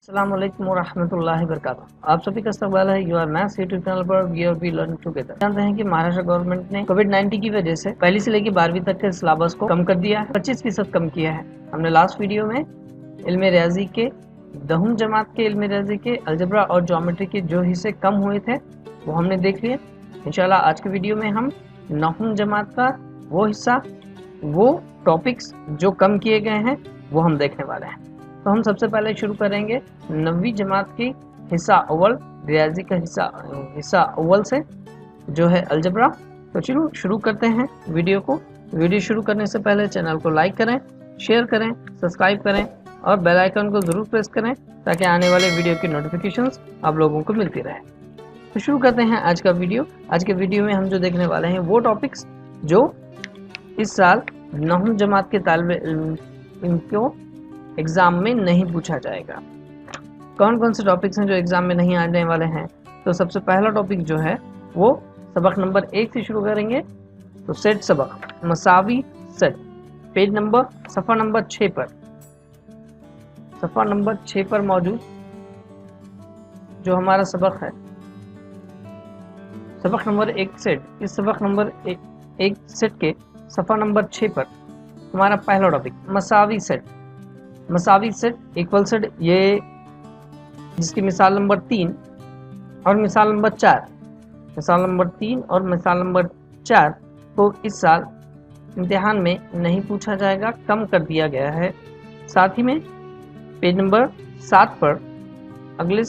अस्सलाम वालेकुम वरहमतुल्लाहि वबरकातुहू। आप सभी का इस्तकबाल है यूआर मैथ्स यूट्यूब चैनल पर we are be learn together. जानते हैं कि महाराष्ट्र गवर्नमेंट ने कोविड-19 की वजह से पहली से लेकर 12वीं तक के सिलेबस को कम कर दिया है, 25% कम किया है। हमने लास्ट वीडियो में इल्म रियाजी के 10वीं जमात के इल्म रियाजी के अलजबरा और ज्योमेट्री के जो हिस्से कम हुए थे वो हमने देख लिए। इंशाल्लाह आज के वीडियो में हम 9वीं जमात का वो हिस्सा, वो टॉपिक्स जो कम किए गए हैं वो हम देखने वाले हैं। तो हम सबसे पहले शुरू करेंगे 9वीं जमात की हिस्सा अव्वल, रियाजी का हिस्सा अव्वल से, जो है अलजबरा। तो चलो शुरू करते हैं वीडियो को। वीडियो शुरू करने से पहले चैनल को लाइक करें, शेयर करें, सब्सक्राइब करें और बेल आइकन को ज़रूर प्रेस करें ताकि आने वाले वीडियो की नोटिफिकेशंस आप लोगों को मिलती रहे। तो शुरू करते हैं आज का वीडियो। आज के वीडियो में हम जो देखने वाले हैं वो टॉपिक्स जो इस साल 9वीं जमात के तालिब इल्म को एग्जाम में नहीं पूछा जाएगा। कौन कौन से टॉपिक्स हैं जो एग्जाम में नहीं आने वाले हैं? तो सबसे पहला टॉपिक जो है वो सबक नंबर 1 से शुरू करेंगे। तो सेट सबक, मसावी सेट, पेज नंबर सफ़ा नंबर 6 पर, सफ़ा नंबर 6 पर मौजूद जो हमारा सबक है, सबक नंबर 1 सेट। इस सबक नंबर 1 सेट के सफ़ा नंबर 6 पर हमारा पहला टॉपिक मसावी सेट। मसावी सेट, इक्वल सेट, ये जिसकी मिसाल नंबर 3 और मिसाल नंबर 4, मिसाल नंबर 3 और मिसाल नंबर 4 को इस साल इम्तिहान में नहीं पूछा जाएगा, कम कर दिया गया है। साथ ही में पेज नंबर 7 पर, अगले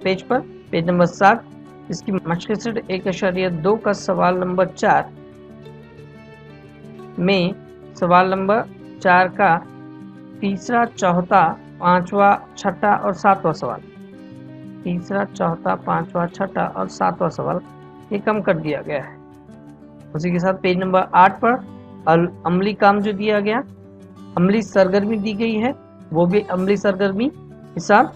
पेज पर, पेज नंबर 7, इसकी मशक़ सेट 1.2 का सवाल नंबर 4 में सवाल नंबर 4 का तीसरा, चौथा, पांचवा, छठा और सातवां सवाल, तीसरा, चौथा, पांचवा, छठा और सातवां सवाल ये कम कर दिया गया है। उसी के साथ पेज नंबर 8 पर अमली काम जो दिया गया, अमली सरगर्मी दी गई है, वो भी अमली सरगर्मी इस साल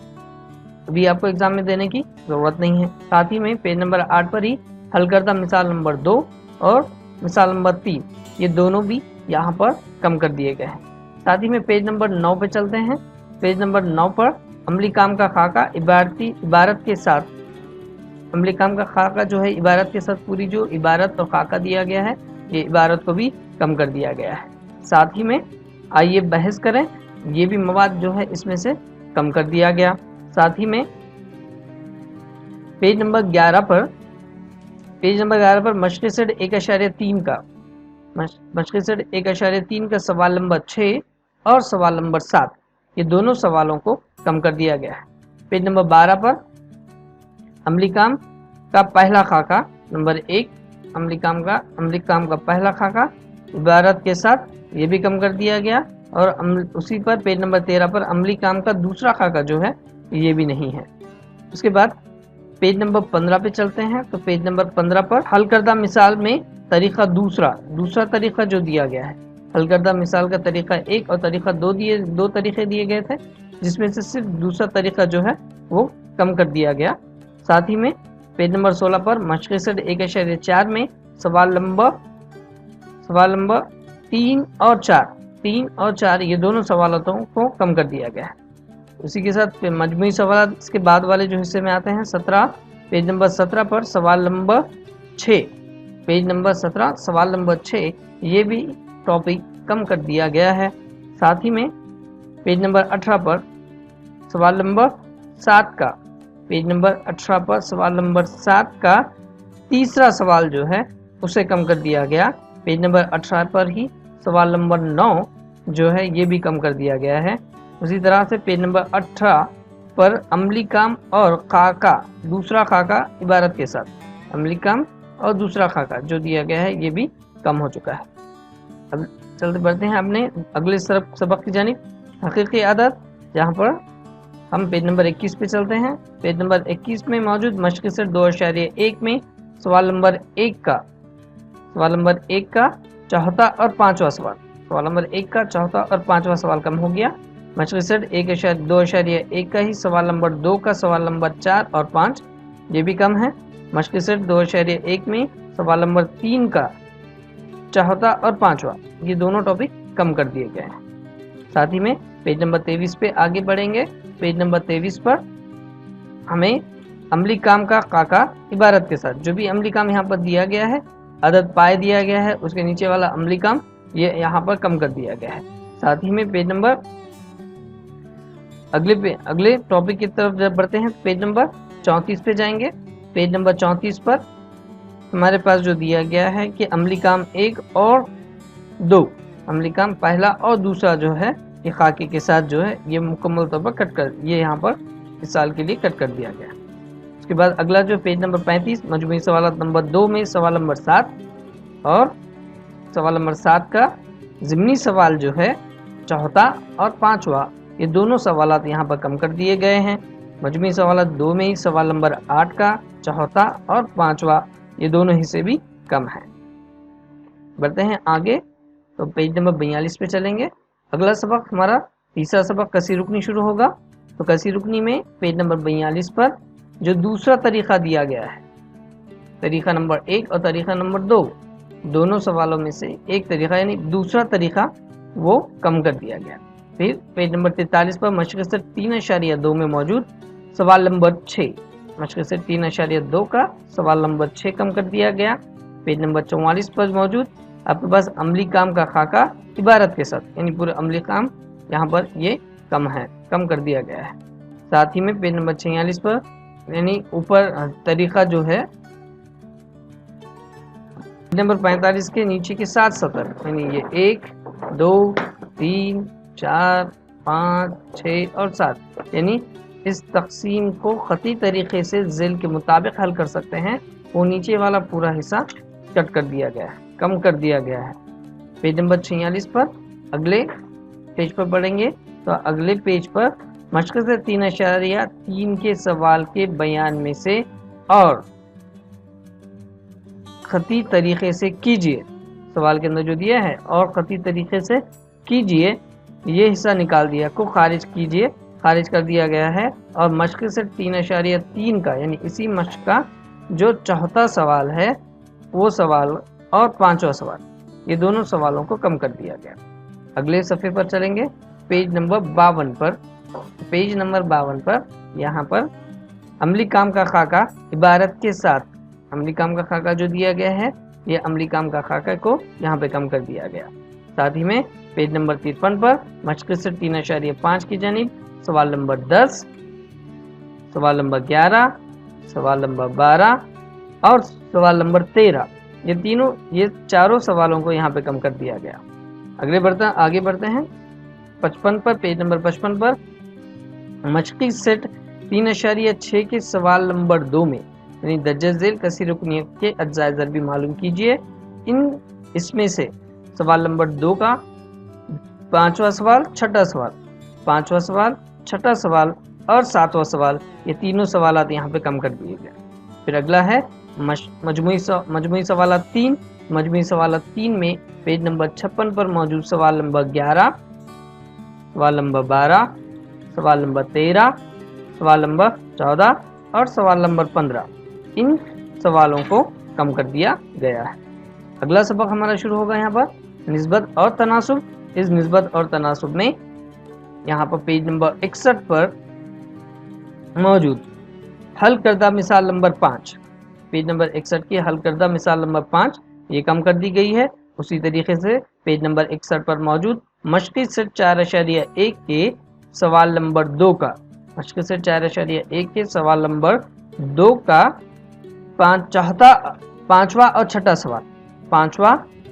अभी आपको एग्जाम में देने की ज़रूरत नहीं है। साथ ही में पेज नंबर 8 पर ही हल करदा मिसाल नंबर 2 और मिसाल नंबर 3, ये दोनों भी यहाँ पर कम कर दिए गए हैं। साथ ही में पेज नंबर 9 पे चलते हैं। पेज नंबर 9 पर अमली काम का खाका इबारत के साथ, अमली काम का खाका जो है इबारत के साथ, पूरी जो इबारत और खाका दिया गया है ये इबारत को भी कम कर दिया गया है। साथ ही में आइए बहस करें, ये भी मवाद जो है इसमें से कम कर दिया गया। साथ ही में पेज नंबर 11 पर, पेज नंबर 11 पर मशक़ सेट 1.3 का, मशक़ सेट 1.3 का सवाल नंबर 6 और सवाल नंबर 7, ये दोनों सवालों को कम कर दिया गया है। पेज नंबर 12 पर अमली काम का पहला खाका नंबर 1, अमली काम का पहला खाका इबारत के साथ ये भी कम कर दिया गया। और उसी पर पेज नंबर 13 पर अमली काम का दूसरा खाका जो है ये भी नहीं है। उसके बाद पेज नंबर 15 पे चलते हैं। तो पेज नंबर 15 पर हल करदा मिसाल में तरीका दूसरा तरीका जो दिया गया है, हल करदा मिसाल का तरीका 1 और तरीका 2 तरीके दिए गए थे, जिसमें से सिर्फ दूसरा तरीका जो है वो कम कर दिया गया। साथ ही में पेज नंबर 16 पर मशक़ सेट 1.4 में सवाल नंबर 3 और 4 ये दोनों सवालों को कम कर दिया गया है। उसी के साथ मजमूई सवाल इसके बाद वाले जो हिस्से में आते हैं 17, पेज नंबर 17 पर सवाल नंबर 6, पेज नंबर 17 सवाल नंबर 6 ये भी टॉपिक कम कर दिया गया है। साथ ही में पेज नंबर 18 पर सवाल नंबर 7 का, पेज नंबर 18 पर सवाल नंबर 7 का तीसरा सवाल जो है उसे कम कर दिया गया। पेज नंबर 18 पर ही सवाल नंबर 9 जो है ये भी कम कर दिया गया है। उसी तरह से पेज नंबर 18 पर अमली काम और खाका, दूसरा खाका इबारत के साथ, अमली काम और दूसरा खाका जो दिया गया है ये भी कम हो चुका है। अब चलते बढ़ते हैं अपने अगले सबक की जानिब, हकीकी आदत, जहाँ पर हम पेज नंबर 21 पे चलते हैं। पेज नंबर 21 में मौजूद मशक़ सेट 2.1 में सवाल नंबर 1 का चौथा और पांचवा सवाल, सवाल नंबर 1 का चौथा और पांचवा सवाल कम हो गया। मशक़ सेट 2.1 का ही सवाल नंबर 2 का सवाल नंबर 4 और 5 ये भी कम है। मशक़ सेट 2.1 में सवाल नंबर 3 का चौथा और पांचवा ये दोनों टॉपिक कम कर दिए गए हैं। साथ ही में पेज नंबर 23 पे आगे बढ़ेंगे। पेज नंबर 23 पर हमें अमली काम का काका इबारत के साथ जो भी अमली काम यहाँ पर दिया गया है, अदद पाए दिया गया है, उसके नीचे वाला अमली काम ये यहाँ पर कम कर दिया गया है। साथ ही में पेज नंबर अगले टॉपिक की तरफ जब बढ़ते हैं, पेज नंबर 34 पे जाएंगे। पेज नंबर 34 पर हमारे पास जो दिया गया है कि अमली काम 1 और 2, अमली काम पहला और दूसरा जो है ये खाके के साथ जो है ये मुकम्मल तौर पर कट कर, ये यहाँ पर इस साल के लिए कट कर दिया गया। उसके बाद अगला जो पेज नंबर 35 मजमूई सवालात नंबर 2 में सवाल नंबर 7 और सवाल नंबर 7 का ज़िमनी सवाल जो है चौथा और पांचवा, ये दोनों सवालात यहाँ पर कम कर दिए गए हैं। मजमूई सवालात 2 में ही सवाल नंबर 8 का चौथा और पांचवा ये दोनों हिस्से भी कम हैं। बढ़ते हैं आगे, तो पेज नंबर 42 पे चलेंगे। अगला सबक हमारा तीसरा सबक कसी रुकनी शुरू होगा। तो कसी रुकनी में पेज नंबर 42 पर जो दूसरा तरीका दिया गया है, तरीका नंबर 1 और तरीका नंबर 2, दोनों सवालों में से एक तरीका यानी दूसरा तरीका वो कम कर दिया गया। फिर पेज नंबर 43 पर मशक़ सेट 3.2 में मौजूद सवाल नंबर 6, मशक़ सेट 3.2 का सवाल नंबर 6 कम कर दिया गया। पेज नंबर 44 पर मौजूद आपके पास अमली काम का खाका इबारत के साथ, यानी पूरे अमली काम यहाँ पर ये कम कर दिया गया है। साथ ही में पेज नंबर 46 पर यानी ऊपर तरीका जो है नंबर 45 के नीचे के 7 सतर, यानी ये 1, 2, 3, 4, 5, 6 और 7, यानी इस तकसीम को खती तरीके से ज़ेल के मुताबिक हल कर सकते हैं। वो नीचे वाला पूरा हिस्सा कट कर दिया गया है, कम कर दिया गया है। पेज नंबर 46 पर अगले पेज पर बढ़ेंगे, तो अगले पेज पर मशक़ से 3.3 के सवाल के बयान में से और खती तरीके से कीजिए, सवाल के अंदर जो दिया है और खती तरीके से कीजिए, ये हिस्सा निकाल दिया को खारिज कीजिए, खारिज कर दिया गया है। और मशक़ से 3.3 का यानी इसी मशक़ का जो चौथा सवाल है वो सवाल और पांचवा सवाल, ये दोनों सवालों को कम कर दिया गया। अगले सफ़े पर चलेंगे, पेज नंबर 52 पर। पेज नंबर 52 पर यहाँ पर अमली काम का खाका इबारत के साथ, अमली काम का खाका जो दिया गया है ये अमली काम का खाका को यहाँ पे कम कर दिया गया। साथ ही में पेज नंबर 53 पर मशक़ से 3.5 की जानिब सवाल नंबर 10, सवाल नंबर 11, सवाल नंबर 12 और सवाल नंबर 13, ये चारों सवालों को यहाँ पे कम कर दिया गया। आगे बढ़ते हैं 55 पर, पेज नंबर 55 पर मशक़ी सेट 3.6 के सवाल नंबर 2 में यानी दर्जे झेल कसी रुकनियत के अज्जाए ज़रबी मालूम कीजिए। इसमें से सवाल नंबर 2 का पांचवा सवाल, छठा सवाल, पांचवा सवाल, छठा सवाल और सातवां सवाल, ये तीनों सवालात यहाँ पे कम कर दिए गए। फिर अगला है मजमूई सवालात 3। मजमूई सवालात 3 में पेज नंबर 56 पर मौजूद सवाल नंबर 11, सवाल नंबर 12, सवाल नंबर 13, सवाल नंबर 14 और सवाल नंबर 15, इन सवालों को कम कर दिया गया है। अगला सबक हमारा शुरू होगा यहाँ पर निस्बत और तनासुब। इस निस्बत और तनासुब में यहाँ पर पेज नंबर 61 पर मौजूद हल करदा मिसाल नंबर 5, पेज नंबर 61 की हल करदा मिसाल नंबर 5 ये कम कर दी गई है। उसी तरीके से पेज नंबर 61 पर मौजूद मशक़ी सेट 4.1 के सवाल नंबर 2 का, मशक़ी सेट 4.1 के सवाल नंबर 2 का पांचवा और छठा सवाल, पांचवा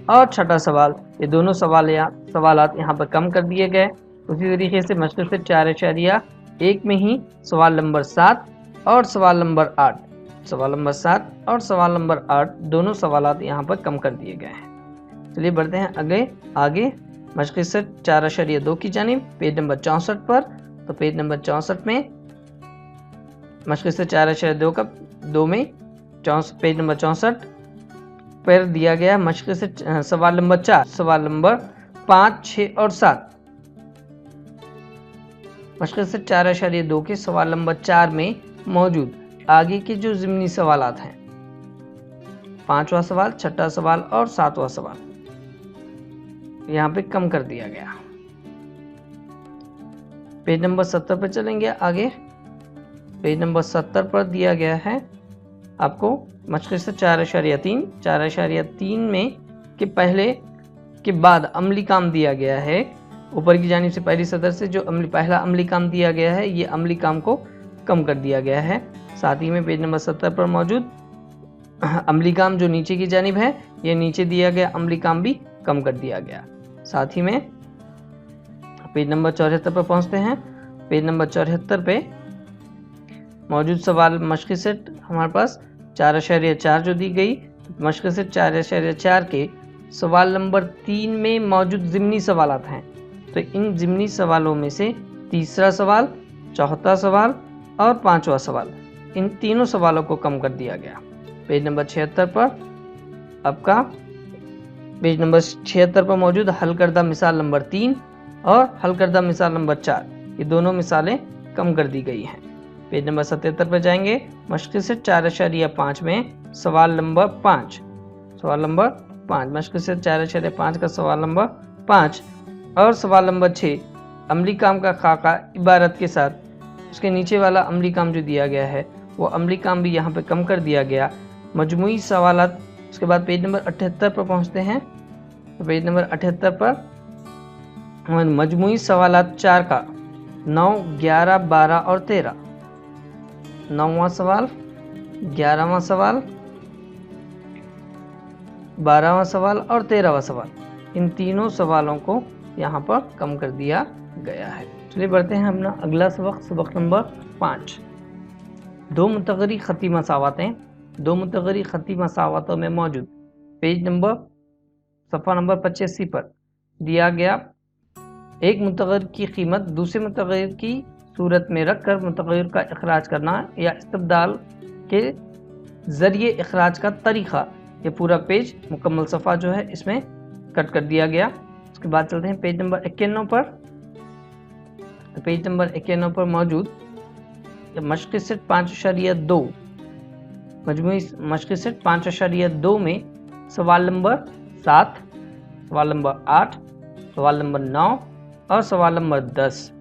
और छठा सवाल, ये दोनों सवालात यहाँ पर कम कर दिए गए। उसी तरीके से मशक़ी सेट 4.1 में ही सवाल नंबर 7 और सवाल नंबर 8, सवाल नंबर 7 और सवाल नंबर 8 दोनों सवालात यहाँ पर कम कर दिए गए हैं। चलिए बढ़ते हैं आगे मशक़ी सेट 4.2 की जानिब, पेज नंबर 64 पर। तो पेज नंबर 64 में मशक़ी सेट 4.2 का 2 में पेज नंबर 64 पर दिया गया मशक़ी सेट सवाल नंबर 4, सवाल नंबर 5, 6 और 7। मशक़ी सेट 4.2 के सवाल नंबर 4 में मौजूद आगे के जो ज़िमनी सवालात हैं, पांचवा सवाल, छठा सवाल और सातवां सवाल, यहाँ पे कम कर दिया गया। पेज नंबर 70 पर चलेंगे आगे। पेज नंबर 70 पर दिया गया है आपको मशक़ से 4.3 में के पहले के बाद अमली काम दिया गया है। ऊपर की जानिब से पहली सदर से जो पहला अमली काम दिया गया है, ये अमली काम को कम कर दिया गया है। साथ ही में पेज नंबर 70 पर मौजूद अमली काम जो नीचे की जानिब है, ये नीचे दिया गया अमली काम भी कम कर दिया गया। साथ ही में पेज नंबर 74 पर पहुंचते हैं। पेज नंबर 74 पे मौजूद सवाल मशक़ सेट हमारे पास 4.4 जो दी गई, मशक़ सेट 4.4 के सवाल नंबर 3 में मौजूद ज़िमनी सवालात हैं। तो इन ज़िमनी सवालों में से तीसरा सवाल, चौथा सवाल और पांचवा सवाल, इन तीनों सवालों को कम कर दिया गया। पेज नंबर 76 पर आपका पेज नंबर 76 पर मौजूद हल करदा मिसाल नंबर 3 और हल करदा मिसाल नंबर 4, ये दोनों मिसालें कम कर दी गई हैं। पेज नंबर 77 पर जाएंगे। मशक़ से 4.5 में सवाल नंबर 5, मशक़ से 4.5 का सवाल नंबर 5 और सवाल नंबर 6 अमली काम का खाका इबारत के साथ उसके नीचे वाला अमली काम जो दिया गया है, वो अमली काम भी यहाँ पे कम कर दिया गया। मजमूई सवालात, उसके बाद पेज नंबर 78 पर पहुँचते हैं। तो पेज नंबर 78 पर मजमूई सवालात 4 का 9, 11, 12 और 13, 9वां सवाल, 11वां सवाल, 12वां सवाल और 13वां सवाल, इन तीनों सवालों को यहाँ पर कम कर दिया गया है। चलिए बढ़ते हैं अपना अगला सबक, सबक नंबर 5। दो मुतगरी खती मसावतें। दो मुतगरी खती मसावतों में मौजूद पेज नंबर सफ़ा नंबर 85 पर दिया गया एक मुतग़य्यर की कीमत दूसरे मुतग़य्यर की सूरत में रखकर मुतग़य्यर का इखराज करना या इस्तिबदाल के ज़रिए इखराज का तरीक़ा, ये पूरा पेज मुकम्मल सफ़ा जो है इसमें कट कर दिया गया। उसके बाद चलते हैं पेज नंबर 91 पर। पेज नंबर 91 पर मौजूद मशक़ सेट 5.2 मजमूई मशक़ सेट 5.2 में सवाल नंबर 7, सवाल नंबर 8, सवाल नंबर 9 और सवाल नंबर 10,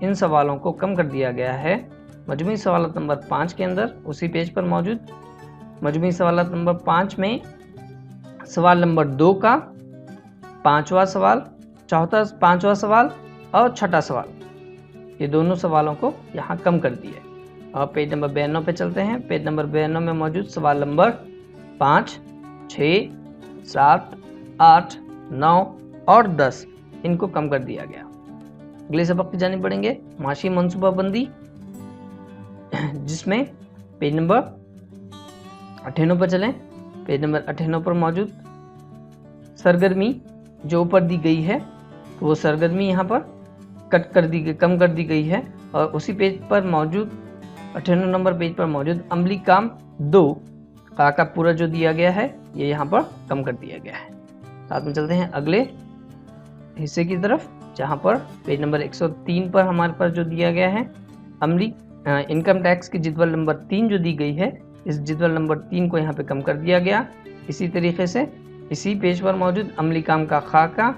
इन सवालों को कम कर दिया गया है। मजमूई सवालात नंबर 5 के अंदर उसी पेज पर मौजूद मजमूई सवालात नंबर 5 में सवाल नंबर 2 का 5वां सवाल, पांचवा सवाल और छठा सवाल, ये दोनों सवालों को यहाँ कम कर दिए। और पेज नंबर 92 पे चलते हैं। पेज नंबर 92 में मौजूद सवाल नंबर 5, 6, 7, 8, 9 और 10, इनको कम कर दिया गया। अगले सबक की जानिब बढ़ेंगे, माशी मनसूबाबंदी, जिसमें पेज नंबर 98 पर चलें। पेज नंबर 98 पर मौजूद सरगर्मी जो ऊपर दी गई है, तो वो सरगर्मी यहाँ पर कम कर दी गई है। और उसी पेज पर मौजूद 98 नंबर पेज पर मौजूद अमली काम 2 का पूरा जो दिया गया है, ये यहाँ पर कम कर दिया गया है। साथ में चलते हैं अगले हिस्से की तरफ, जहाँ पर पेज नंबर 103 पर हमारे पास जो दिया गया है अमली इनकम टैक्स की जिदवल नंबर 3 जो दी गई है, इस जिदवल नंबर 3 को यहाँ पे कम कर दिया गया। इसी तरीके से इसी पेज पर मौजूद अमली काम का खाका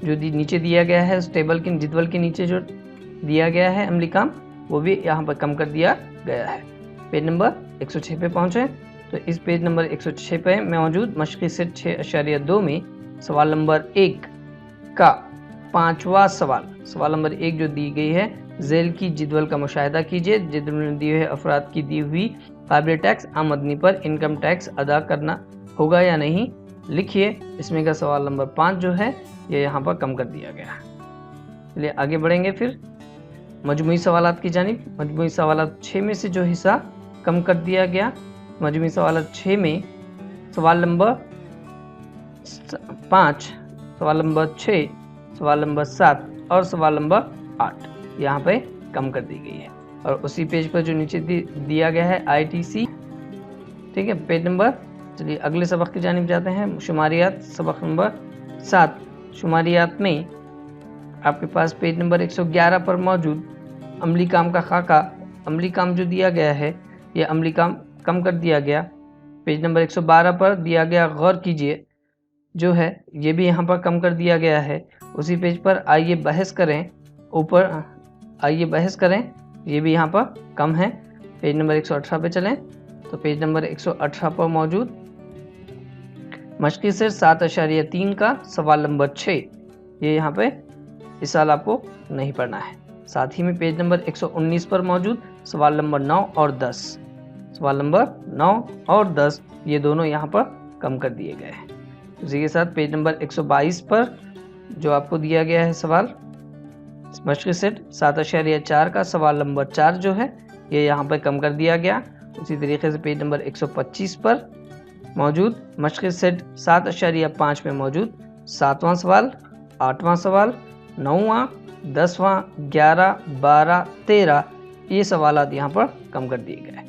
जो नीचे दिया गया है, उस टेबल के जिदवल के नीचे जो दिया गया है अमली काम, वो भी यहाँ पर कम कर दिया गया है। पेज नंबर 106 पे पहुँचे, तो इस पेज नंबर 106 पे मौजूद मशक़ सेट 6.2 में सवाल नंबर 1 का 5वां सवाल, सवाल नंबर 1 जो दी गई है, ज़ेल की जिदवल का मुशाहिदा कीजिए। जिदवल में दिए हुए अफराद की दी हुई काबिल टैक्स आमदनी पर इनकम टैक्स अदा करना होगा या नहीं, लिखिए। इसमें का सवाल नंबर 5 जो है, ये यहाँ पर कम कर दिया गया। चलिए आगे बढ़ेंगे फिर मजमूई सवालात की जानिब। मजमूई सवालात 6 में से जो हिस्सा कम कर दिया गया, मजमूई सवालात 6 में सवाल नंबर 5, सवाल नंबर 6, सवाल नंबर 7 और सवाल नंबर 8 यहाँ पे कम कर दी गई है। और उसी पेज पर जो नीचे दिया गया है ITC, ठीक है, पेज नंबर। चलिए अगले सबक की जानिब जाते हैं, शुमारियात, सबक नंबर 7। शुमारियात में आपके पास पेज नंबर 111 पर मौजूद अमली काम का खाका, अमली काम जो दिया गया है, ये अमली काम कम कर दिया गया। पेज नंबर 112 पर दिया गया गौर कीजिए जो है, ये भी यहाँ पर कम कर दिया गया है। उसी पेज पर आइए बहस करें, ऊपर आइए बहस करें, ये भी यहाँ पर कम है। पेज नंबर 118 पे चलें तो पेज नंबर 118 पर मौजूद मशक़ी सेट 7.3 का सवाल नंबर 6, ये यहाँ पे इस साल आपको नहीं पढ़ना है। साथ ही में पेज नंबर 119 पर मौजूद सवाल नंबर 9 और 10, सवाल नंबर 9 और 10 ये दोनों यहाँ पर कम कर दिए गए हैं। उसी के साथ पेज नंबर 122 पर जो आपको दिया गया है सवाल मशक़ी सेट 7.4 का सवाल नंबर 4 जो है ये यहाँ पर कम कर दिया गया। उसी तरीके से पेज नंबर 125 पर मौजूद मशक़ी सेट 7.5 में मौजूद 7वां सवाल, 8वां सवाल, 9वां, 10वां, 11, 12, 13 ये सवालात यहाँ पर कम कर दिए गए।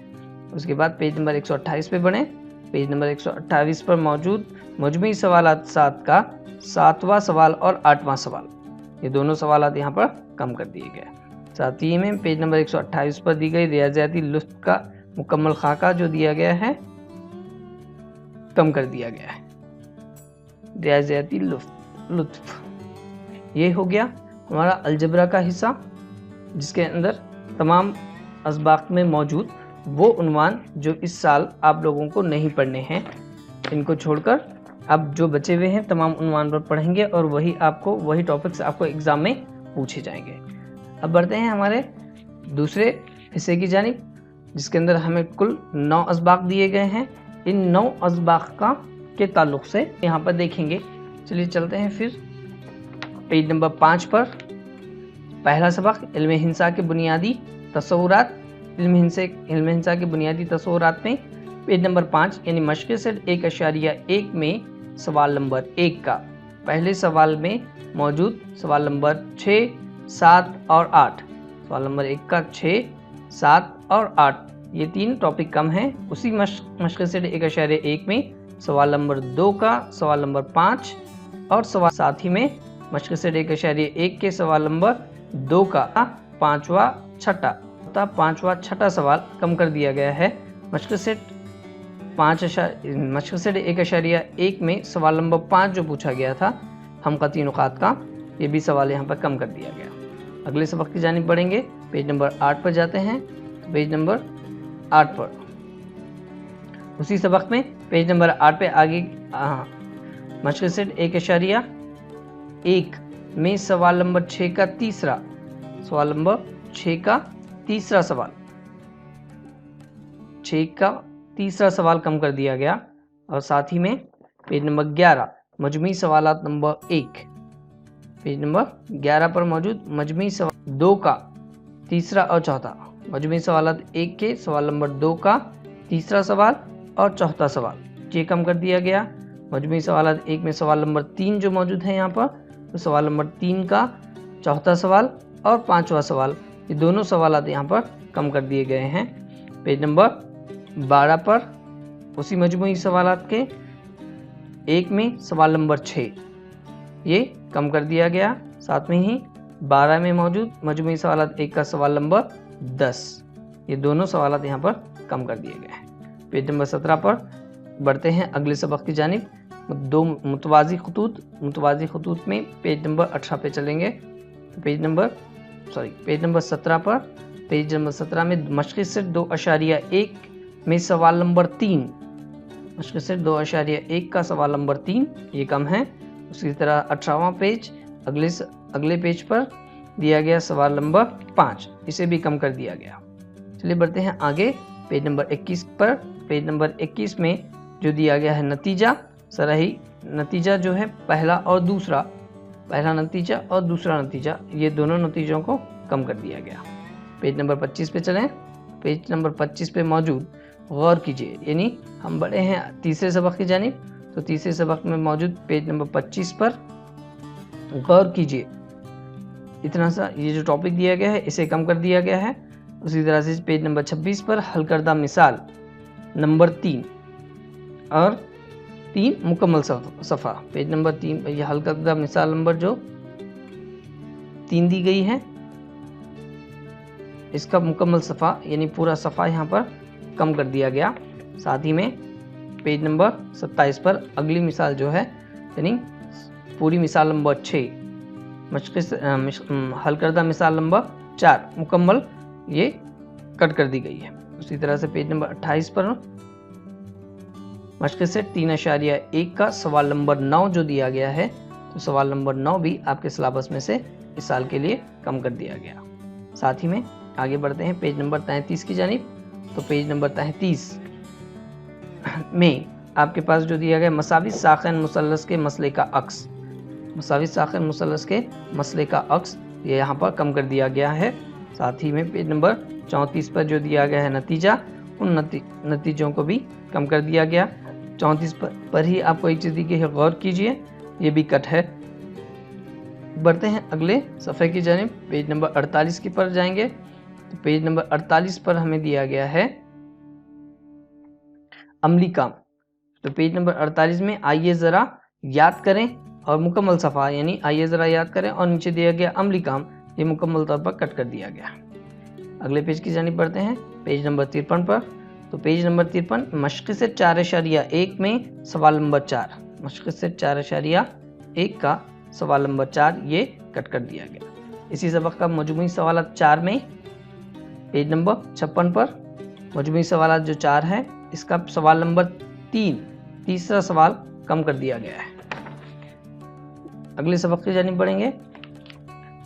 उसके बाद पेज नंबर 128 पे बढ़ें। पेज नंबर 128 पर मौजूद मजमूई सवालात 7 का 7वां सवाल और 8वां सवाल, ये दोनों सवालात यहाँ पर कम कर दिए गए। साथ ही में पेज नंबर 128 पर दी गई रियाज़ियाती लुत्फ़ का मुकम्मल खाका जो दिया गया है कम कर दिया गया है। रियाज़ियाती लुत्फ़ ये हो गया हमारा अलजबरा का हिस्सा, जिसके अंदर तमाम असबाक में मौजूद वो उन्वान जो इस साल आप लोगों को नहीं पढ़ने हैं, इनको छोड़कर अब जो बचे हुए हैं तमाम उन्वान पर पढ़ेंगे और वही टॉपिक्स आपको एग्ज़ाम में पूछे जाएंगे। अब बढ़ते हैं हमारे दूसरे हिस्से की जानिब, जिसके अंदर हमें कुल 9 असबाक दिए गए हैं। इन 9 असबाक के ताल्लुक़ से यहाँ पर देखेंगे। चलिए चलते हैं फिर पेज नंबर 5 पर। पहला सबक इल्म हिंसा के बुनियादी तस्वुरात। इल्म हिंसा के बुनियादी तस्वुरात में पेज नंबर 5 यानी मशक़ी सेट 1.1 में सवाल नंबर 1 का पहले सवाल में मौजूद सवाल नंबर 6, 7 और 8, सवाल नंबर 1 का 6, 7 और 8 ये 3 टॉपिक कम हैं। उसी मशक़ी सेट 1.1 में सवाल नंबर 2 का सवाल नंबर 5 और सवाल, साथ ही में मशक़ी सेट 1.1 के सवाल नंबर 2 का 5वां छठा सवाल कम कर दिया गया है। मशक़ी सेट 1.1 में सवाल नंबर 5 जो पूछा गया था हमक़ती नुक़ात का, ये भी सवाल यहाँ पर कम कर दिया गया। अगले सबक की जानिब बढ़ेंगे। पेज नंबर 8 पर जाते हैं। पेज नंबर 8 पर उसी सबक में पेज नंबर 8 पे आगे मशक़ी सेट 1.1 में सवाल नंबर 6 का तीसरा सवाल नंबर 6 का तीसरा सवाल 6 का तीसरा सवाल कम कर दिया गया। और साथ ही में पेज नंबर 11 मजमूई सवालात नंबर 1, पेज नंबर 11 पर मौजूद मजमूई सवाल 2 का तीसरा और चौथा, मजमूई सवालात 1 के सवाल नंबर 2 का तीसरा सवाल और चौथा सवाल ये कम कर दिया गया। मजमूई सवालात 1 में सवाल नंबर 3 जो मौजूद है यहाँ पर, तो सवाल नंबर 3 का चौथा सवाल और 5वां सवाल, ये दोनों सवालात यहाँ पर कम कर दिए गए हैं। पेज नंबर 12 पर उसी मजमूई सवालात के 1 में सवाल नंबर 6 ये कम कर दिया गया। साथ में ही 12 में मौजूद मजमूई सवालात 1 का सवाल नंबर 10, ये दोनों सवालात यहाँ पर कम कर दिए गए हैं। पेज नंबर 17 पर बढ़ते हैं अगले सबक की जानिब। 2 मुतवाज़ी खतूत में पेज नंबर 18 पे चलेंगे। पेज नंबर 17 पर, पेज नंबर 17 में मशक़ी सेट 2.1 में सवाल नंबर 3, मशक़ी सेट 2.1 का सवाल नंबर 3 ये कम है। उसी तरह 18वां पेज अगले पेज पर दिया गया सवाल नंबर 5, इसे भी कम कर दिया गया। चलिए बढ़ते हैं आगे पेज नंबर 21 पर। पेज नंबर 21 में जो दिया गया है नतीजा, सराही नतीजा जो है पहला नतीजा और दूसरा नतीजा, ये दोनों नतीजों को कम कर दिया गया। पेज नंबर 25 पे चलें। पेज नंबर 25 पे मौजूद गौर कीजिए, यानी हम बढ़े हैं तीसरे सबक की जानिब। तो तीसरे सबक में मौजूद पेज नंबर 25 पर गौर कीजिए, इतना सा ये जो टॉपिक दिया गया है इसे कम कर दिया गया है। उसी तरह से पेज नंबर 26 पर हल करदा मिसाल नंबर 3 और 3 मुकम्मल सफ़ा, पेज नंबर 3 पर यह हल करदा मिसाल नंबर जो 3 दी गई है, इसका मुकम्मल सफ़ा यानी पूरा सफ़ा यहाँ पर कम कर दिया गया। साथ ही में पेज नंबर 27 पर अगली मिसाल जो है यानी पूरी मिसाल नंबर 6 हल करदा मिसाल नंबर 4 मुकम्मल ये कट कर दी गई है। उसी तरह से पेज नंबर 28 पर मशक़ सेट 3.1 का सवाल नंबर 9 जो दिया गया है, तो सवाल नंबर 9 भी आपके सिलेबस में से इस साल के लिए कम कर दिया गया। साथ ही में आगे बढ़ते हैं पेज नंबर 33 की जानिब। तो पेज नंबर 33 में आपके पास जो दिया गया मसावी साखिन मुसल्लस के मसले का अक्स, मसावी साखिन मुसल्लस के मसले का अक्स ये यहाँ पर कम कर दिया गया है। साथ ही में पेज नंबर 34 पर जो दिया गया है नतीजा, उन नतीजों को भी कम कर दिया गया। 34 पर ही आपको एक चीज़ दी गई है, गौर कीजिए, ये भी कट है। बढ़ते हैं अगले सफ़े की जानिब, पेज नंबर 48 की पर जाएंगे। तो पेज नंबर 48 पर हमें दिया गया है अमली काम। तो पेज नंबर 48 में आइए ज़रा याद करें और मुकम्मल सफ़ा, यानी आइए ज़रा याद करें और नीचे दिया गया अमली काम, ये मुकम्मल तौर पर कट कर दिया गया। अगले पेज की जानिब बढ़ते हैं, पेज नंबर 53 पर। तो पेज नंबर 53 मशक़ सेट 4.1 में सवाल नंबर 4, मशक़ सेट 4.1 का सवाल नंबर 4 ये कट कर दिया गया। इसी सबक का मजमूई सवालात 4 में पेज नंबर 56 पर मजमूई सवालात जो 4 है, इसका सवाल नंबर 3 तीसरा सवाल कम कर दिया गया है। अगले सबक की जानिब बढ़ेंगे,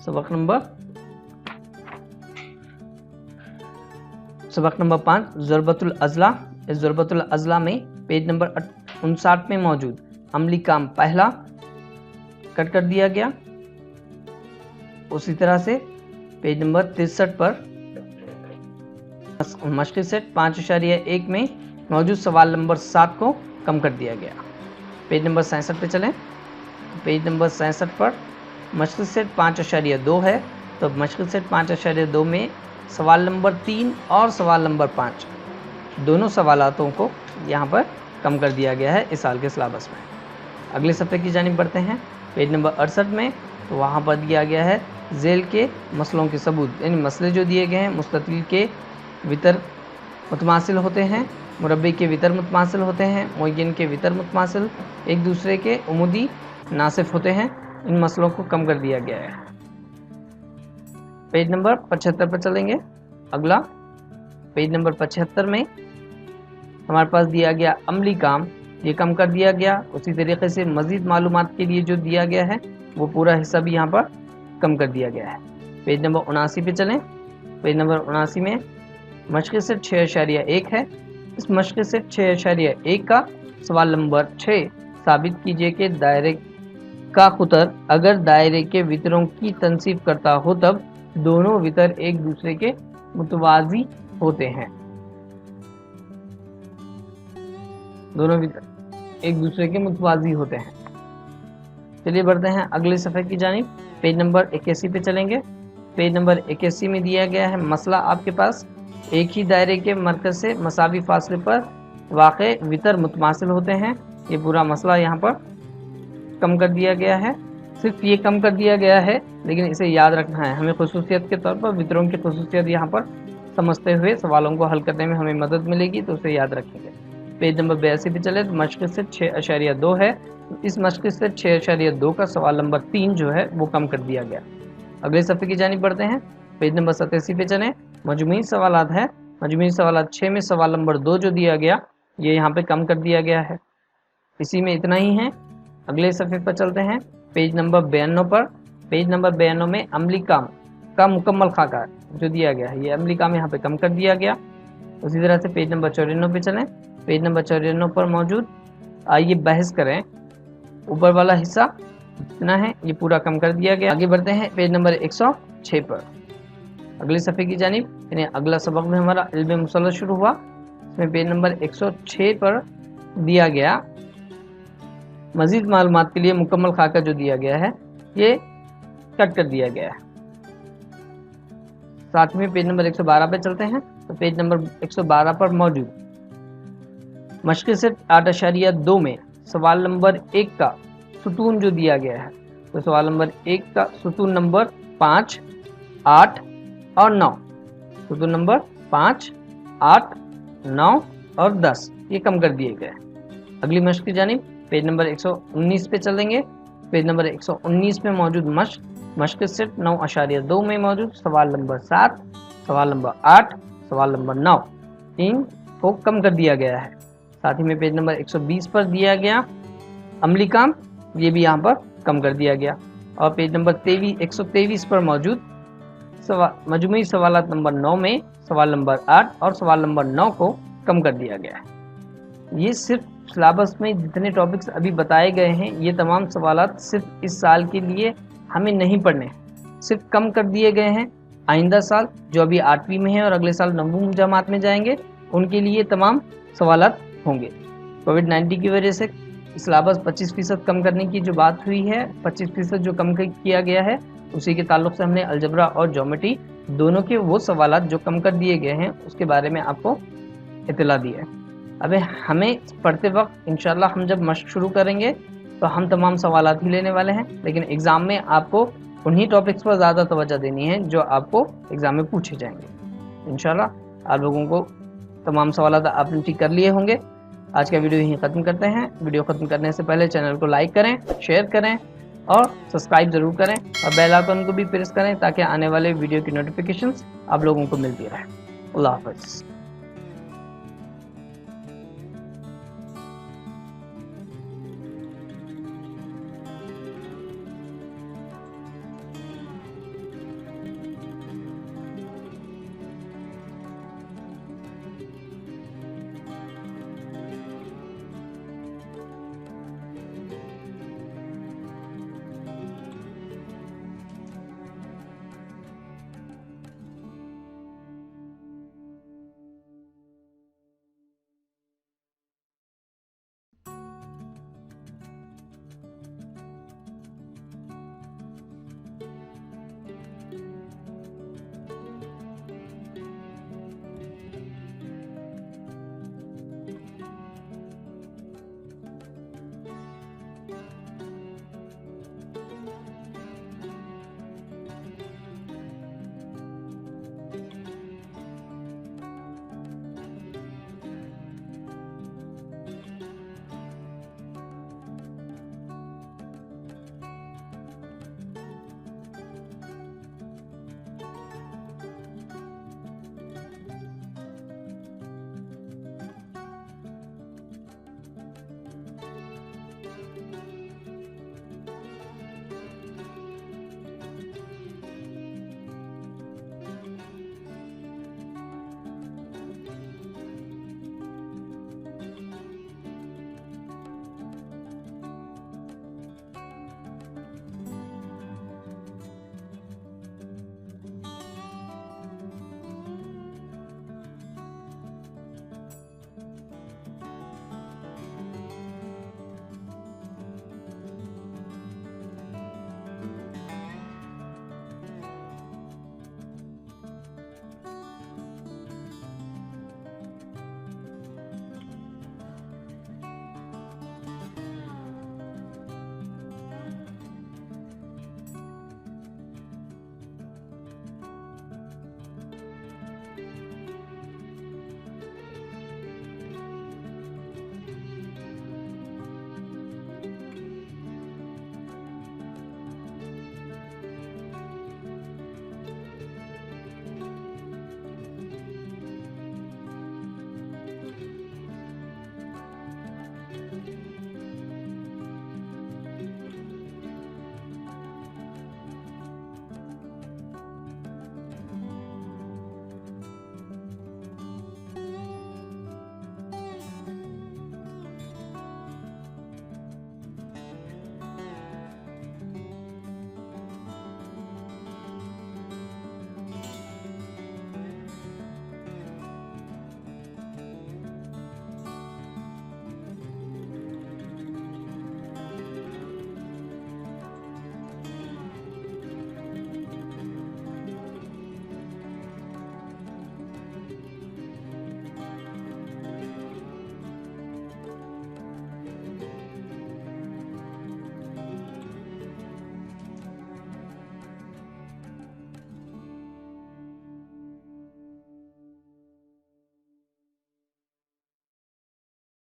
सबक नंबर 5 ज़रबतुल अज़ला। इस ज़रबतुल अज़ला में पेज नंबर 59 में मौजूद अमली काम पहला कट कर दिया गया। उसी तरह से पेज नंबर 63 पर मशक़ सेट 5.1 में मौजूद सवाल नंबर 7 को कम कर दिया गया। पेज नंबर 67 पे चलें। पेज नंबर 67 पर मशक़ सेट 5.2 है, तो मशक़ सेट 5.2 में सवाल नंबर 3 और सवाल नंबर 5 दोनों सवालातों को यहाँ पर कम कर दिया गया है इस साल के सिलेबस में। अगले सफ़े की जानिब बढ़ते हैं, पेज नंबर 68 में। तो वहाँ पर दिया गया है झेल के मसलों के सबूत, यानी मसले जो दिए गए हैं मुस्ततिल के वितर मुतमासिल होते हैं, मुरब्बी के वितर मुतमासिल होते हैं, मुय्यन के वितर मुतमासिल एक दूसरे के उमुदी नासिफ होते हैं। इन मसलों को कम कर दिया गया है। पेज नंबर 75 पर चलेंगे। अगला पेज नंबर 75 में हमारे पास दिया गया अमली काम, ये कम कर दिया गया। उसी तरीके से मज़ीद मालूमात के लिए जो दिया गया है वो पूरा हिस्सा भी यहाँ पर कम कर दिया गया है। पेज नंबर 79 पे चलें। पेज नंबर 79 में मशक़ सेट 6.1 है। इस मशक़ सेट 6.1 का सवाल नंबर 6 साबित कीजिए कि दायरे का खुतर अगर दायरे के वितरों की तनसीब करता हो तब दोनों वितर एक दूसरे के मुतवाज़ी होते हैं। दोनों वितर एक दूसरे के मुतवाज़ी होते हैं। चलिए बढ़ते हैं अगले सफ़े की जानिब। पेज नंबर 81 पे चलेंगे। पेज नंबर 81 में दिया गया है मसला आपके पास, एक ही दायरे के मरकज़ से मसावी फासले पर वाक़े वितर मुतमासिल होते हैं। ये पूरा मसला यहाँ पर कम कर दिया गया है। सिर्फ ये कम कर दिया गया है, लेकिन इसे याद रखना है हमें। खुसूसियत के तौर पर वितरों की खुसूसियत यहाँ पर समझते हुए सवालों को हल करने में हमें मदद मिलेगी, तो उसे याद रखेंगे। पेज नंबर 82 पे चले। तो मशक़ सेट 6.2 है। इस मशक़ सेट 6.2 का सवाल नंबर 3 जो है वो कम कर दिया गया। अगले सफ़े की जानिब बढ़ते हैं। पेज नंबर 87 पे चलें। मजमूई सवालात है। मजमूई सवालात 6 में सवाल नंबर 2 जो दिया गया ये यहाँ पे कम कर दिया गया है। इसी में इतना ही है। अगले सफ़े पर चलते हैं, पेज नंबर 92 पर। पेज नंबर 92 में अमली काम का मुकम्मल खाका जो दिया गया है, ये अमली काम यहाँ पे कम कर दिया गया। उसी तरह से पेज नंबर 94 पे चलें। पेज नंबर 94 पर मौजूद आइए बहस करें, ऊपर वाला हिस्सा जितना है ये पूरा कम कर दिया गया। आगे बढ़ते हैं पेज नंबर 106 पर अगले सफ़े की जानिब, यानी अगला सबक में हमारा इल्म मुसल्लस शुरू हुआ। इसमें पेज नंबर 106 पर दिया गया मज़ीद मालूमात के लिए मुकम्मल खाका जो दिया गया है ये कट कर दिया गया है। साथ में पेज नंबर 112 पे चलते हैं। तो पेज नंबर 112 पर मौजूद मशक़ सेट 8.2 में सवाल नंबर 1 का सुतून जो दिया गया है, तो सवाल नंबर 1 का सुतून नंबर 5, 8 और 9, सुतून नंबर 5, 8, 9 और 10 ये कम कर दिए गए। अगली मशक़ की जानिब पेज नंबर 119 पे चलेंगे। पेज नंबर 119 में मौजूद मशक़ मश्क सेट 9.2 में मौजूद सवाल नंबर 7, सवाल नंबर 8, सवाल नंबर 9 इनको कम कर दिया गया है। साथ ही में पेज नंबर 120 पर दिया गया अमली काम, ये भी यहाँ पर कम कर दिया गया। और पेज नंबर 123 पर मौजूद मजमूई सवालात नंबर 9 में सवाल नंबर 8 और सवाल नंबर 9 को कम कर दिया गया है। ये सिर्फ सिलेबस में जितने टॉपिक्स अभी बताए गए हैं, ये तमाम सवालात सिर्फ इस साल के लिए हमें नहीं पढ़ने, सिर्फ कम कर दिए गए हैं। आइंदा साल जो अभी 8वीं में है और अगले साल 9वीं जमात में जाएंगे, उनके लिए तमाम सवालात होंगे। कोविड-19 की वजह से सिलेबस 25% कम करने की जो बात हुई है, 25% जो कम किया गया है, उसी के ताल्लुक से हमने अलजबरा और ज्योमेट्री दोनों के वो सवालात जो कम कर दिए गए हैं उसके बारे में आपको इत्तला दी है। अब हमें पढ़ते वक्त इंशाल्लाह हम जब मश्क शुरू करेंगे तो हम तमाम सवालात ही लेने वाले हैं, लेकिन एग्ज़ाम में आपको उन्हीं टॉपिक्स पर ज़्यादा तवज्जो देनी है जो आपको एग्ज़ाम में पूछे जाएंगे। इंशाल्लाह आप लोगों को तमाम सवालात आपने ठीक कर लिए होंगे। आज का वीडियो यहीं ख़त्म करते हैं। वीडियो ख़त्म करने से पहले चैनल को लाइक करें, शेयर करें और सब्सक्राइब ज़रूर करें और बेल आइकन को भी प्रेस करें ताकि आने वाले वीडियो की नोटिफिकेशंस आप लोगों को मिलती रहे। अल्लाह हाफ़िज़।